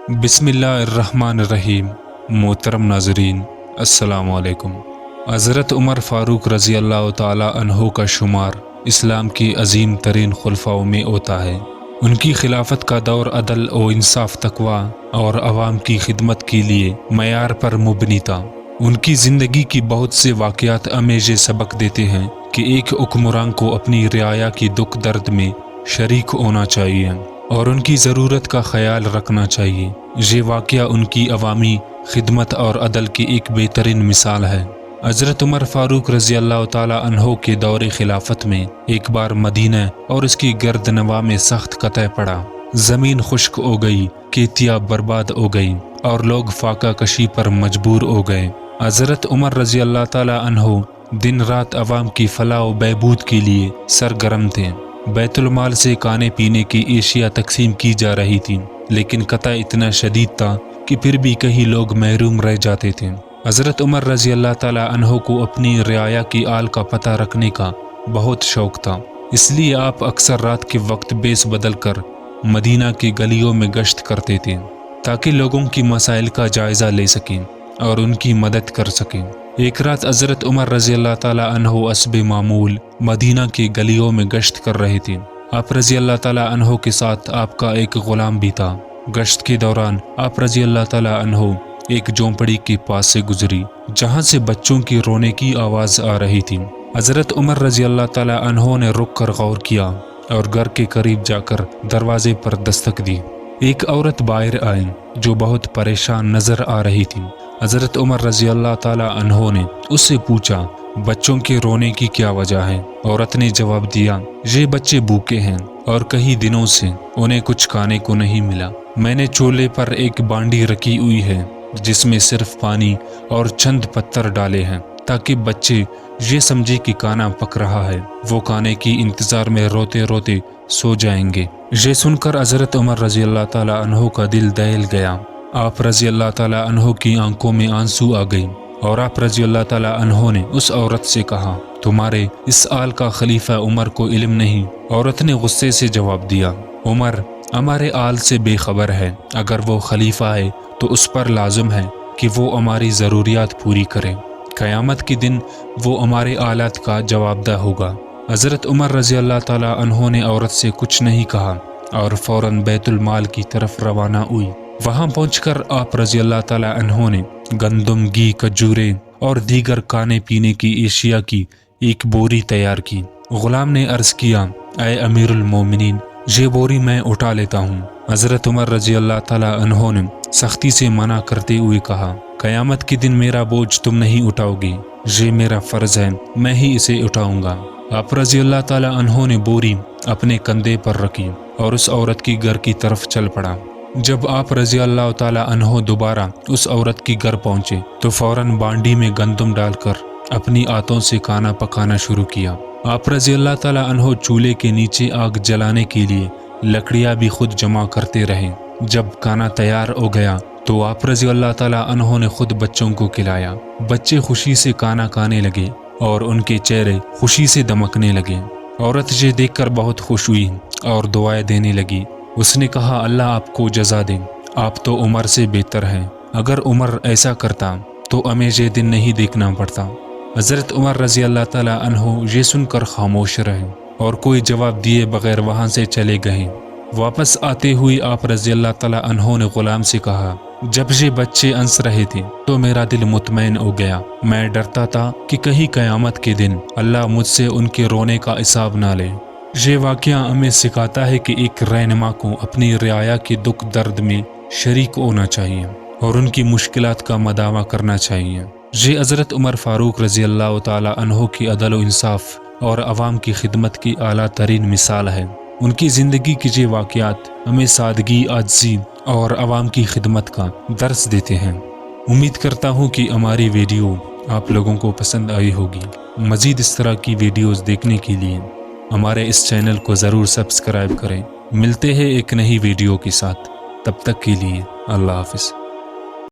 بسم اللہ الرحمن الرحیم۔ محترم ناظرین، السلام علیکم۔ حضرت عمر فاروق رضی اللہ تعالی عنہ کا شمار اسلام کی عظیم ترین خلفاؤں میں ہوتا ہے۔ ان کی خلافت کا دور عدل و انصاف، تقوی اور عوام کی خدمت کے لیے معیار پر مبنی تھا۔ ان کی زندگی کی بہت سے واقعات ہمیں یہ سبق دیتے ہیں کہ ایک حکمران کو اپنی رعایا کی دکھ درد میں شریک ہونا چاہیے اور ان کی ضرورت کا خیال رکھنا چاہیے۔ یہ واقعہ ان کی عوامی خدمت اور عدل کی ایک بہترین مثال ہے۔ حضرت عمر فاروق رضی اللہ تعالی عنہ کے دور خلافت میں ایک بار مدینہ اور اس کی گرد نواح میں سخت قحط پڑا۔ زمین خشک ہو گئی، کھیتیاں برباد ہو گئی اور لوگ فاقہ کشی پر مجبور ہو گئے۔ حضرت عمر رضی اللہ تعالی عنہ دن رات عوام کی فلاح و بہبود کے لیے سرگرم تھے۔ بیت المال سے کھانے پینے کی اشیاء تقسیم کی جا رہی تھی، لیکن قحط اتنا شدید تھا کہ پھر بھی کئی لوگ محروم رہ جاتے تھے۔ حضرت عمر رضی اللہ تعالی عنہ کو اپنی رعایا کی حال کا پتہ رکھنے کا بہت شوق تھا، اس لیے آپ اکثر رات کے وقت بیس بدل کر مدینہ کی گلیوں میں گشت کرتے تھے تاکہ لوگوں کی مسائل کا جائزہ لے سکیں اور ان کی مدد کر سکیں۔ ایک رات حضرت عمر رضی اللہ تعالی عنہ حسب معمول مدینہ کی گلیوں میں گشت کر رہے تھے۔ آپ رضی اللہ تعالی عنہ کے ساتھ آپ کا ایک غلام بھی تھا۔ گشت کے دوران آپ رضی اللہ تعالی عنہ ایک جھونپڑی کے پاس سے گزری جہاں سے بچوں کی رونے کی آواز آ رہی تھی۔ حضرت عمر رضی اللہ تعالی عنہ نے رک کر غور کیا اور گھر کے قریب جا کر دروازے پر دستک دی۔ ایک عورت باہر آئی جو بہت پریشان نظر آ رہی تھی۔ حضرت عمر رضی اللہ تعالی عنہ نے اس سے پوچھا، بچوں کے رونے کی کیا وجہ ہے؟ عورت نے جواب دیا، یہ بچے بھوکے ہیں اور کئی دنوں سے انہیں کچھ کھانے کو نہیں ملا۔ میں نے چولہے پر ایک بانڈی رکھی ہوئی ہے جس میں صرف پانی اور چند پتھر ڈالے ہیں تاکہ بچے یہ سمجھے کہ کھانا پک رہا ہے، وہ کھانے کی انتظار میں روتے روتے سو جائیں گے۔ یہ سن کر حضرت عمر رضی اللہ تعالی عنہ کا دل دہل گیا۔ آپ رضی اللہ تعالی عنہ کی آنکھوں میں آنسو آ گئی اور آپ رضی اللہ تعالی عنہ نے اس عورت سے کہا، تمہارے اس حال کا خلیفہ عمر کو علم نہیں؟ عورت نے غصے سے جواب دیا، عمر ہمارے حال سے بے خبر ہے، اگر وہ خلیفہ ہے تو اس پر لازم ہے کہ وہ ہماری ضروریات پوری کرے، قیامت کے دن وہ ہمارے حالات کا جواب دہ ہوگا۔ حضرت عمر رضی اللہ تعالی عنہ نے عورت سے کچھ نہیں کہا اور فوراً بیت المال کی طرف روانہ ہوئی۔ وہاں پہنچ کر آپ رضی اللہ تعالی عنہ نے گندم، گھی، کھجوریں اور دیگر کھانے پینے کی اشیاء کی ایک بوری تیار کی۔ غلام نے عرض کیا، اے امیر المومنین، یہ بوری میں اٹھا لیتا ہوں۔ حضرت عمر رضی اللہ تعالی عنہ نے سختی سے منع کرتے ہوئے کہا، قیامت کے دن میرا بوجھ تم نہیں اٹھاؤ گے، یہ میرا فرض ہے، میں ہی اسے اٹھاؤں گا۔ آپ رضی اللہ تعالی عنہ نے بوری اپنے کندھے پر رکھی اور اس عورت کی گھر کی طرف چل پڑا۔ جب آپ رضی اللہ تعالی عنہ دوبارہ اس عورت کی گھر پہنچے تو فوراً بانڈی میں گندم ڈال کر اپنی ہاتھوں سے کھانا پکانا شروع کیا۔ آپ رضی اللہ تعالی عنہ چولہے کے نیچے آگ جلانے کے لیے لکڑیاں بھی خود جمع کرتے رہے۔ جب کھانا تیار ہو گیا تو آپ رضی اللہ تعالی عنہ نے خود بچوں کو کھلایا۔ بچے خوشی سے کھانا کھانے لگے اور ان کے چہرے خوشی سے دمکنے لگے۔ عورت یہ دیکھ کر بہت خوش ہوئی اور دعائیں دینے لگی۔ اس نے کہا، اللہ آپ کو جزا دے، آپ تو عمر سے بہتر ہیں، اگر عمر ایسا کرتا تو ہمیں یہ دن نہیں دیکھنا پڑتا۔ حضرت عمر رضی اللہ تعالی عنہ یہ سن کر خاموش رہے اور کوئی جواب دیے بغیر وہاں سے چلے گئے۔ واپس آتے ہوئے آپ رضی اللہ تعالی عنہ نے غلام سے کہا، جب یہ بچے ہنس رہے تھے تو میرا دل مطمئن ہو گیا، میں ڈرتا تھا کہ کہیں قیامت کے دن اللہ مجھ سے ان کے رونے کا حساب نہ لے۔ یہ واقعہ ہمیں سکھاتا ہے کہ ایک رہنما کو اپنی رعایا کے دکھ درد میں شریک ہونا چاہیے اور ان کی مشکلات کا مداوع کرنا چاہیے۔ یہ حضرت عمر فاروق رضی اللہ تعالی عنہ کی عدل و انصاف اور عوام کی خدمت کی اعلیٰ ترین مثال ہے۔ ان کی زندگی کے یہ واقعات ہمیں سادگی، عاجزی اور عوام کی خدمت کا درس دیتے ہیں۔ امید کرتا ہوں کہ ہماری ویڈیو آپ لوگوں کو پسند آئی ہوگی۔ مزید اس طرح کی ویڈیوز دیکھنے کے لیے ہمارے اس چینل کو ضرور سبسکرائب کریں۔ ملتے ہیں ایک نئی ویڈیو کے ساتھ، تب تک کے لیے اللہ حافظ۔